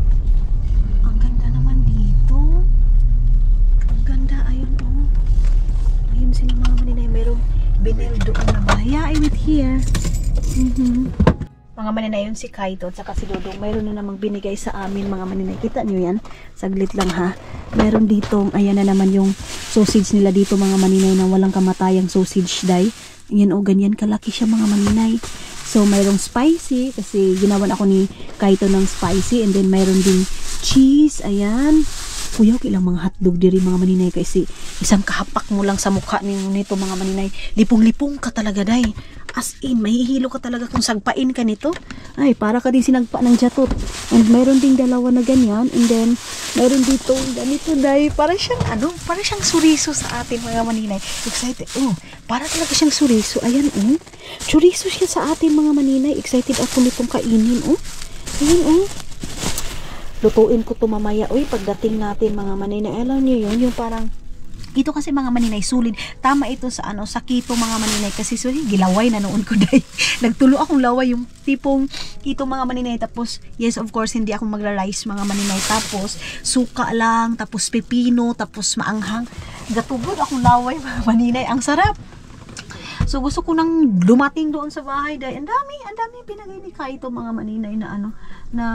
Ang ganda naman dito. Ang ganda. Ayun, oh. Ayun sila mga maninay. Mayroong binil doon na bahay. I wait here. Mga maninay, yun si Kaito at saka si Dodong. Mayroon na namang binigay sa amin mga maninay. Kita nyo yan? Saglit lang ha. Meron dito, ayan na naman yung sausage nila dito mga maninay, na walang kamatayang sausage day. Ayan o, ganyan kalaki siya mga maninay. So mayroong spicy kasi ginawan ako ni Kaito ng spicy, and then mayroon din cheese. Ayan. Kuya, ilang mga hotdog diri mga maninay, kasi isang kahapak mo lang sa mukha nito mga maninay. Lipong-lipong ka talaga day. As in, mahihilo ka talaga kung sagpain ka nito. Ay, para ka din sinagpa ng jatot. And mayroon ding dalawa na ganyan. And then, mayroon dito ganito day. Para siyang para siyang suriso sa atin mga maninay. Excited. Para talaga siyang suriso. Ayan, chorizo siya sa atin mga maninay. Excited ako nitong kainin, Ayan, lutuin ko to mamaya, pagdating natin mga maninay. Alam niyo yun, yung parang ito kasi mga maninay, sulit. Tama ito sa sa keto mga maninay, kasi gilaway na noon ko dahil nagtulo akong laway, yung tipong keto mga maninay. Tapos yes, of course, hindi ako magra-rice mga maninay. Tapos suka lang, tapos pepino, tapos maanghang. Gatubod akong laway mga maninay. Ang sarap. So gusto ko nang dumating doon sa bahay dahil ang dami pinagay ni Kaito mga maninay na na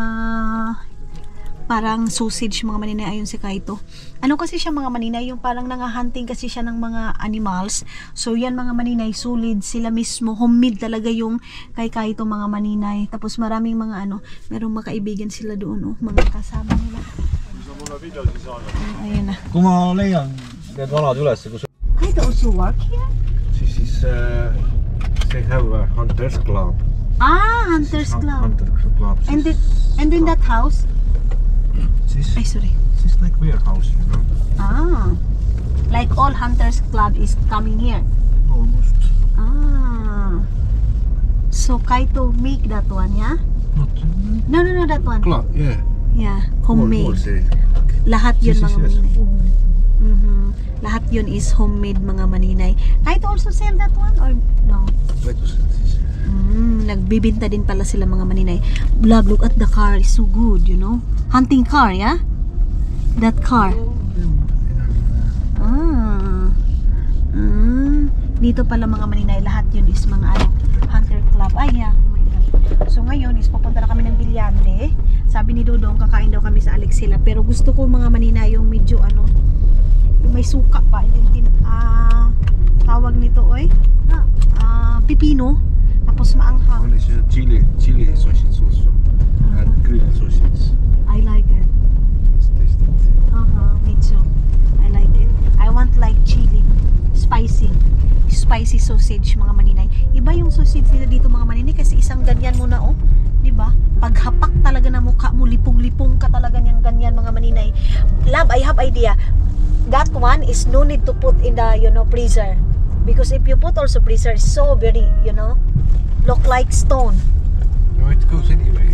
parang sausage mga maninay. Ayun si Kaito. Kasi siya mga maninay, yung parang nangahunting kasi siya ng mga animals. So yan mga maninay, solid sila mismo. Homemade talaga yung kay Kaito mga maninay. Tapos maraming mga merong mga kaibigan sila doon, mga kasama nila. Ayun na. Kumma leian need vanad üles, kus Kaito also work here? Siis they have a hunters club. Hunters club. Hunters club. And then that house? Ay, sorry. It's like warehouse, you know. Like all hunters club is coming here. Almost. So Kaito make that one, yeah? Not. No, that one. Club, yeah. Yeah, homemade. Say. Lahat yun mga Yes. maninay. Lahat yun is homemade mga maninay. Kaito also sell that one or no? Wait a second. Nagbibinta din pala sila mga maninay. Vlog, look at the car, is so good, you know. Hunting car, yeah? That car. Dito pala mga maninay, lahat yun is mga hunter club. Ay, yeah. Oh my God. So ngayon is pupunta na kami ng Bilyande. Sabi ni Dodong, kakain daw kami sa Alexila. Pero gusto ko mga maninay yung medyo yung may suka pa. Yung tawag nito, pipino. Tapos maanghang. One is chili sausage also. And grilled sausage. I like it. It's tasty. Me too. I like it. I want like chili. Spicy sausage mga maninay. Iba yung sausage nila dito mga maninay, kasi isang ganyan mo na, diba? Paghapak talaga na mukha mo, lipong-lipong ka talaga niyang ganyan mga maninay. Love, I have idea. That one is no need to put in the freezer, because if you put also freezer, so very look like stone. No, it goes anyway.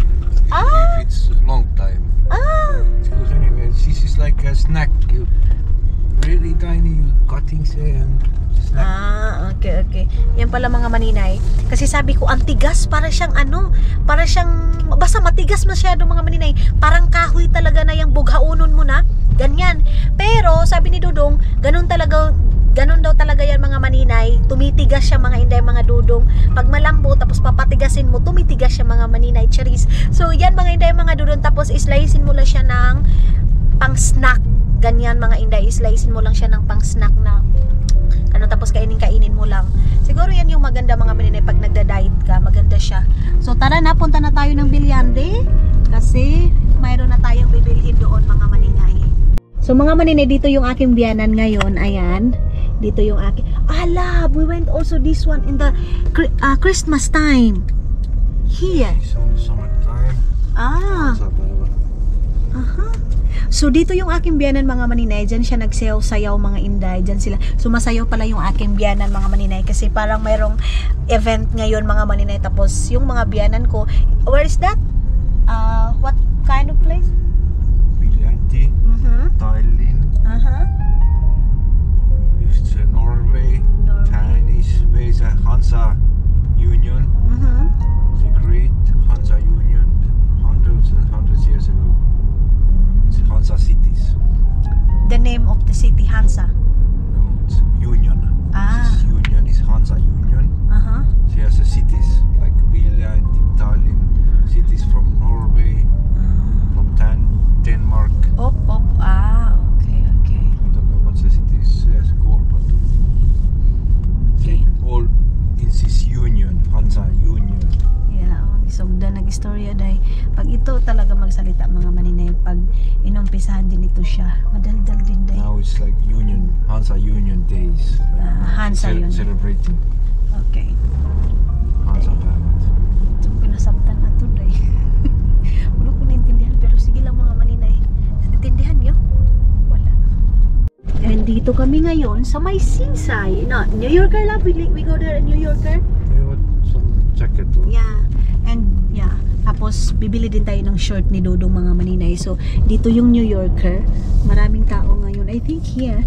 If it's a long time. It goes anyway. This is like a snack. You really tiny cuttings and snack. Okay. Yan pala mga maninay. Kasi sabi ko, ang tigas, para siyang basta matigas masyado mga maninay. Parang kahoy talaga na yung bughaunon mo na. Ganyan. Pero, sabi ni Dudong, ganun daw talaga yan mga maninay. Tumitigas siya mga inday, mga Dudong. Pag malambot, tapos papatigasin mo, tumitigas siya mga maninay. Charis. So, yan mga inday, mga Dudong. Tapos, islicein mo lang siya ng pang-snack. Ganyan mga inday. Islicein mo lang siya ng pang-snack na tapos kainin mo lang. Siguro yan yung maganda mga maninay pag nagda-diet ka, maganda siya. So tara na, punta na tayo ng Bilyande kasi mayroon na tayong bibilhin doon mga maninay. So mga maninay, dito yung aking biyanan ngayon. Ayan, dito yung aking we went also this one in the Christmas time here. It's only summertime. So dito yung aking biyanan mga maninay, dyan siya nagsayaw-sayaw mga inday, dyan sila. Sumasayaw pala yung aking biyanan mga maninay kasi parang mayroong event ngayon mga maninay. Tapos yung mga biyanan ko, where is that? What kind of place? Viljandi, Tallinn. It's Norway. Chinese base Hansa Union. The great Hansa Union, hundreds and hundreds years ago. Hansa cities. The name of the city, Hansa? No, it's Union. This Union is Hansa Union. She has the cities like Viljandi, Tallinn, cities from Norway, from Denmark. Okay. I don't know what the cities called, but Okay. all in this Union, Hansa Union. Yeah, isugda nag-istorya day. Pag ito talaga magsalita mga maninay, pag inumpisahan din ito siya, madaldal din day. Now it's like Union, Hansa Union days. Hansa Union. Celebrating Okay. Hansa Planet. Ito pinasabtan na ito day. Wala ko naintindihan, pero sige lang mga maninay. Naintindihan nyo? Wala. And dito kami ngayon sa may Sinsay. No, New Yorker lang. We go there in New Yorker. You want some jacket? Or? Yeah. And yeah, tapos bibili din tayo ng short ni Dodong mga maninay. So dito yung New Yorker, maraming tao ngayon. I think here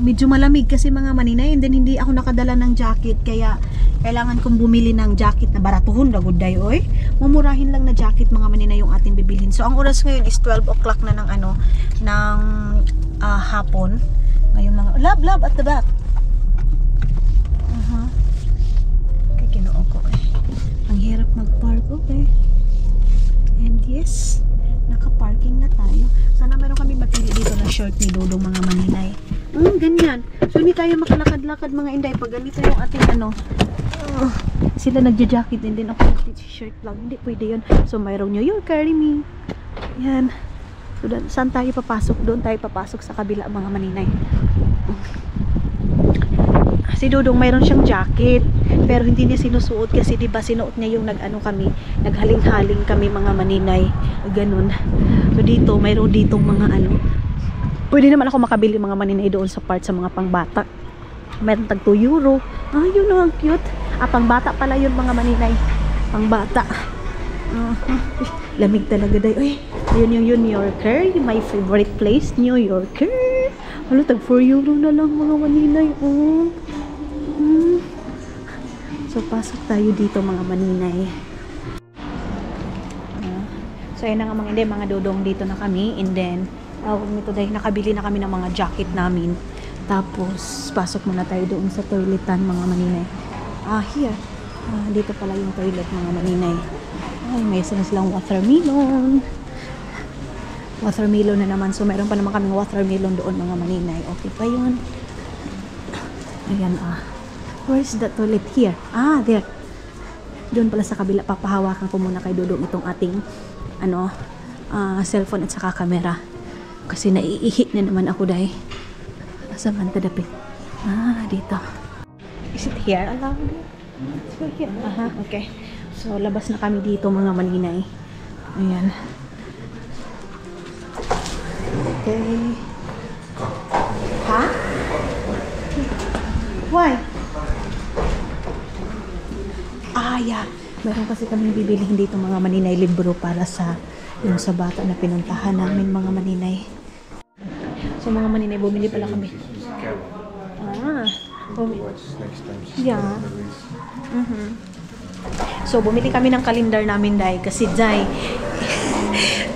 medyo malamig kasi mga maninay, and then hindi ako nakadala ng jacket, kaya kailangan kong bumili ng jacket na baratuhon ragod day oy. Mumurahin lang na jacket mga maninay yung ating bibilhin. So ang oras ngayon is 12 o'clock na ng hapon. Ngayon mga love at the back. Kay Ginoo ko ang hirap mag-park, okay. And yes, naka-parking na tayo. Sana meron kami mapili dito na short ni Dodong mga maninay. Ganyan. So hindi tayo makalakad-lakad mga inday pag ganito yung ating sila nagja-jacket and then ako nag-t-shirt lang. Hindi pwede yun. So mayroong New Yorker, me. Yan. So saan tayo papasok? Doon tayo papasok sa kabila mga maninay. Si Dodong mayroon siyang jacket, pero hindi niya sinusuot kasi diba sinuot niya yung naghaling-haling kami mga maninay, ganun. So dito mayroon ditong mga pwede naman ako makabili mga maninay doon sa part sa mga pangbata. Mayroon tag 2 euro. Yun ang cute. Pangbata pala yun mga maninay, pangbata. Lamig talaga day. Ayun yung New Yorker, my favorite place, New Yorker. Tag 4 euro na lang mga maninay. So pasok tayo dito mga maninay. So ayun na nga mga Dodong, dito na kami, and then dahil nakabili na kami ng mga jacket namin. Tapos pasok muna tayo doon sa toiletan mga maninay. Here. Dito pala yung toilet mga maninay. May silang watermelon. Watermelon na naman. So mayroon pa naman kaming watermelon doon mga maninay. Okay pa yun. Ayan where's the toilet? Here. There. Doon pala sa kabila. Papahawakan ko muna kay Dodong itong ating cellphone at saka camera. Kasi naiihi na naman ako dahil. Saan man tadapit? Dito. Is it here? Allowed? So here. Okay. So labas na kami dito mga maninay. Ayan. Okay. Why? Yeah. Meron kasi kami bibilihin dito mga maninay libro para sa Yung sa bata na pinuntahan namin mga maninay. So mga maninay, bumili pala kami. Yeah. So bumili kami ng kalendar namin dahil kasi dahil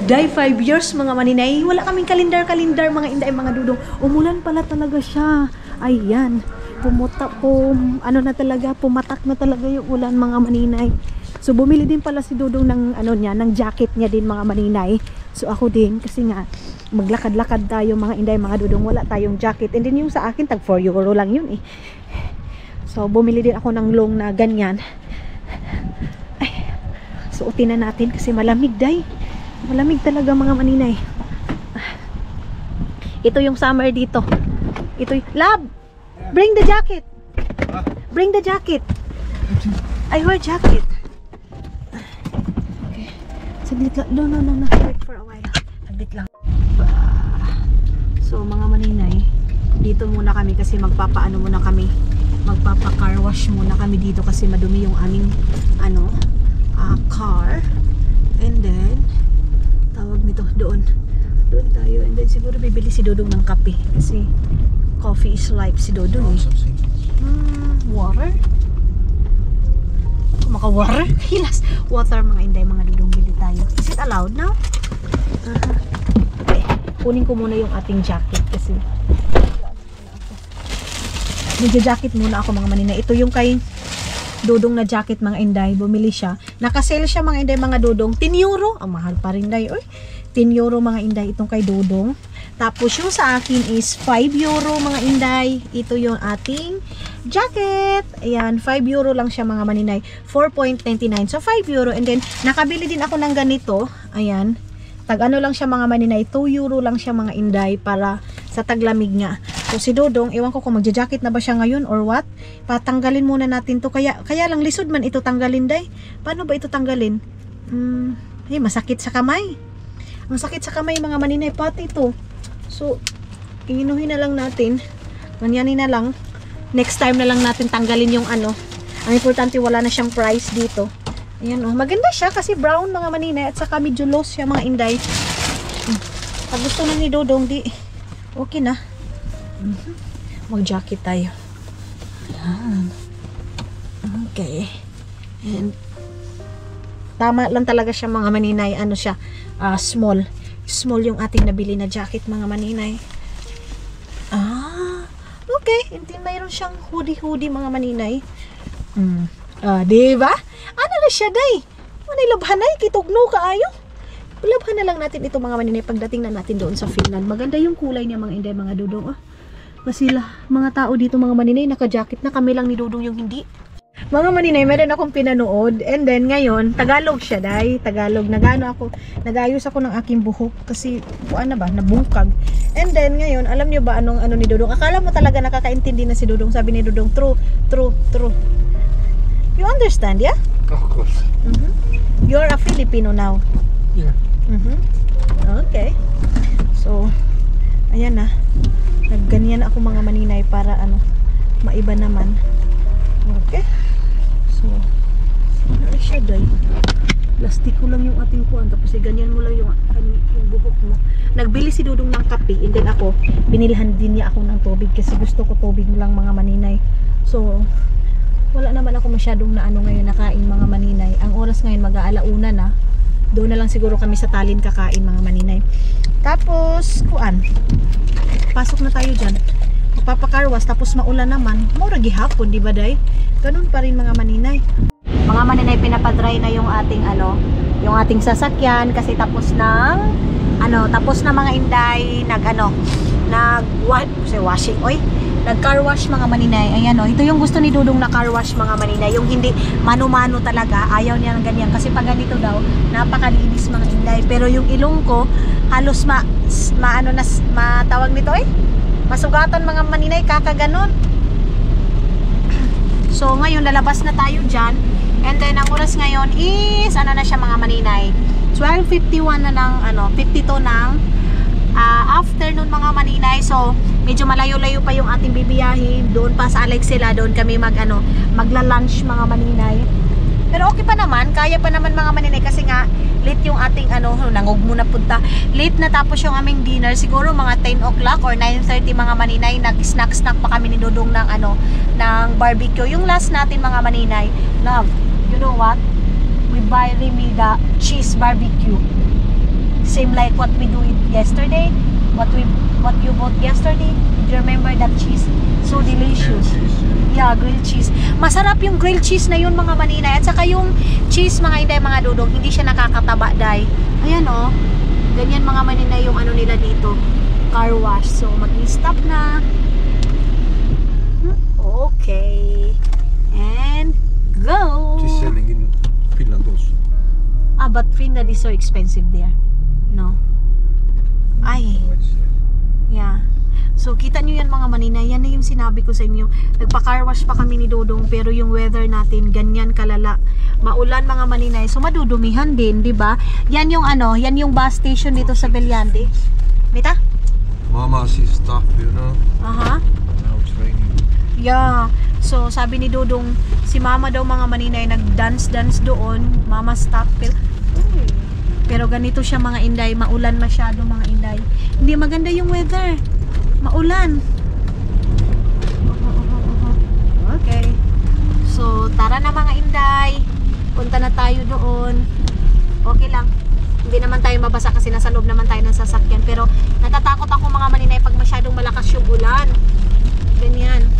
5 years mga maninay, wala kaming kalendar mga inday mga dudong. Umulan pala talaga siya. Ayan. Pumatak na talaga yung ulan mga maninay. So bumili din pala si Dudong ng ng jacket niya din mga maninay. So ako din kasi nga maglakad-lakad tayo mga inday mga dudong, wala tayong jacket. And then yung sa akin tag 4 euro lang yun eh. So bumili din ako ng long na ganyan. Ay, suotin na natin kasi malamig day. Malamig talaga mga maninay. Ito yung summer dito. Ito yung lab. Bring the jacket. Bring the jacket. I wear jacket. Okay. Saglit lang. No. Wait for a while. Saglit lang. So mga maninay, dito muna kami kasi magpapa-car wash muna kami dito kasi madumi yung aming car. And then tawag nito doon tayo. And then siguro bibili si Dudong ng kape kasi coffee is life si Dudong eh. Water? Maka-water? Hilas. Water mga inday mga Dudong, bili tayo. Is it allowed now? Okay. Kunin ko muna yung ating jacket kasi jacket muna ako mga maninay. Ito yung kay Dudong na jacket mga inday. Bumili siya. Naka-sale siya mga inday mga Dudong. 10 euro. Ang mahal pa rin day. 10 euro mga inday itong kay Dudong. Tapos yung sa akin is 5 euro mga inday. Ito yung ating jacket. Ayan, 5 euro lang siya mga maninay. 4.99. So 5 euro. And then nakabili din ako ng ganito. Ayan. Tag lang siya mga maninay. 2 euro lang siya mga inday para sa taglamig nga. So si Dudong, ewan ko kung magja-jacket na ba siya ngayon or what. Patanggalin muna natin to. Kaya lang lisod man ito tanggalin day. Paano ba ito tanggalin? Masakit sa kamay. Ang sakit sa kamay mga maninay pati ito. So inuhin na lang natin. Ganyanin na lang. Next time na lang natin tanggalin yung Ang importante wala na siyang price dito. Ayan maganda siya kasi brown mga maninay at saka medyo loose siya mga inday. Pag gusto na ni Dudong di okay na. Mag-jacket tayo. Ayan. Okay. And tama lang talaga siya mga maninay. Small. Small yung ating nabili na jacket mga maninay. Okay. Hindi mayroon siyang hoodie mga maninay. Diba? Ano na siya day? Manay labhanay, kitugno kaayo. Labhan na lang natin ito mga maninay pagdating na natin doon sa Finland. Maganda yung kulay niya mga inday mga Dudong. Kasi mga tao dito mga maninay naka-jacket na, kami lang ni Dudong yung hindi. Mga maninay, meron akong pinanood and then ngayon, Tagalog siya day. Tagalog, nagayos ako ng aking buhok kasi nabungkag. And then ngayon, alam niyo ba anong ni Dudong? Akala mo talaga nakakaintindi na si Dudong. Sabi ni Dudong, true. You understand, yeah? Of course. You're a Filipino now. Yeah. Okay. So, ayan na. Nagganyan ako mga maninay para maiba naman. Okay. So, ano siya day? Plastiko lang yung ating kuwan. Tapos ganyan mo lang yung buhok mo. Nagbili si Dudong ng kape. And then ako, binilhan din niya ako ng tubig. Kasi gusto ko tubig lang mga maninay. So, wala naman ako masyadong ngayon nakain mga maninay. Ang oras ngayon mag-aalauna na. Doon na lang siguro kami sa Tallinn kakain mga maninay. Tapos, pasok na tayo dyan. Magpapakarwas, tapos maulan naman. Mura gihapon, di ba day? Ganun pa rin mga maninay. Mga maninay, pinapadry na yung ating yung ating sasakyan kasi tapos na mga inday washing. Nag-car wash mga maninay. Ayan ito yung gusto ni Dudong na car wash mga maninay. Yung hindi mano-mano talaga. Ayaw niya ng ganyan. Kasi pag ganito daw, napakalinis mga inday. Pero yung ilong ko, halos matawag nito masugatan mga maninay, kakaganon. So ngayon, lalabas na tayo dyan. And then, ang oras ngayon is, na siya mga maninay? 12:51 na ng, 52 ng afternoon mga maninay. So medyo malayo-layo pa yung ating bibiyahin. Doon pa sa Alexela, doon kami magla-lunch mga maninay. Pero okay pa naman, kaya pa naman mga maninay kasi nga late yung ating nangog muna punta. Late na tapos yung aming dinner, siguro mga 10 o'clock or 9:30 mga maninay. Nag-snack pa kami ni Dudong ng ng barbecue. Yung last natin mga maninay, love, you know what? We buy Remy the cheese barbecue. Same like what we do it yesterday. What you bought yesterday. Do you remember that cheese? So delicious. Yeah, grilled cheese. Masarap yung grilled cheese na yun mga maninay. At saka yung cheese mga Inday, mga Dudong, hindi siya nakakataba, day. Ayan oh. Ganyan mga maninay yung nila dito. Car wash. So mag-stop na. Okay. And go. She's selling in Finland also. But Finland is so expensive there. No. Ay. Yeah. So, kita nyo yan mga maninay. Yan na yung sinabi ko sa inyo. Nagpa-car wash pa kami ni Dudong, pero yung weather natin, ganyan kalala. Maulan mga maninay. So, madudumihan din, di ba? Yan yung yan yung bus station dito sa Belyande. Mita? Mama sees stuff, you know. Aha. Now it's raining. Yeah. So, sabi ni Dudong, si Mama daw mga maninay, nag-dance doon. Mama stop. Pero ganito siya mga Inday. Maulan masyado mga Inday. Hindi maganda yung weather. Maulan. Okay. So, tara na mga Inday. Punta na tayo doon. Okay lang. Hindi naman tayo mabasa kasi nasa loob naman tayo ng sasakyan. Pero natatakot ako mga maninay pag masyadong malakas yung ulan. Ganyan.